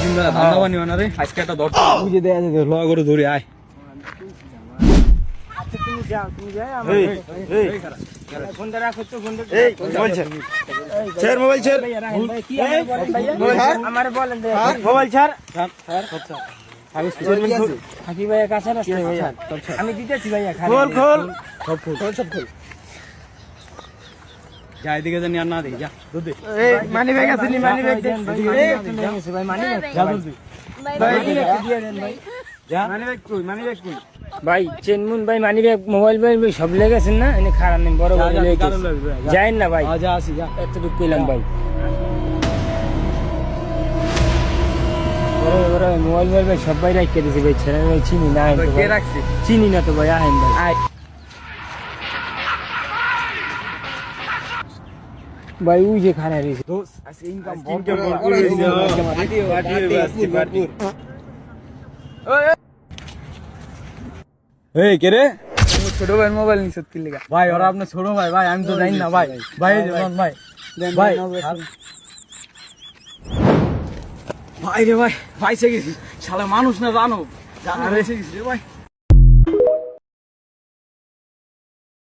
কয়দিন ধরে ধান্দা বানি না রে আজকে একটা ধর বুঝে দেয়া যে ল করে ধরে আয় আচ্ছা তুমি যাও এই ফোনটা রাখো তো ফোনটা এই মোবাইল ছেড় মোবাইল ছেড় কি আমারে বলেন দে মোবাইল ছাড় হাকি ভাইয়া কাছে রাস্তায় ভাইয়া আমি দিতেছি ভাইয়া খোল সব যা এদিকে জানি আর না দে যা দুধ দে এই মানি ব্যাগ আছে নি মানি ব্যাগ দে ভাই মানি যা দুধ দে ভাই দিয়ে দেন ভাই যা মানি ব্যাগ কই ভাই চেনমুন ভাই মানি ব্যাগ মোবাইল ভাই সব লেগেছেন না এনে খারাপ নেই বড় বড় লেগেছে যাইন না ভাই যা আসি যা এতটুকু কইলাম ভাই বড় মোবাইল ভাই সবাই রাখিয়ে দিয়েছে ভাই ছেড়ে ভাই চিনি না কে রাখছি চিনি না তো ভাই আহেন ভাই ভাই ওই যে খানা রয়েছে আজকে ইনকাম এই কে রে ছোট ভাই মোবাইল নি সত্যি লাগা ভাই ওরা আপনার ছোট ভাই ভাই আমি তো জানি না ভাই ভাই যেমন ভাই ভাই ভাই রে ভাই ভাই সে গেছি শালা মানুষ না জানো জানা এসে গেছি রে ভাই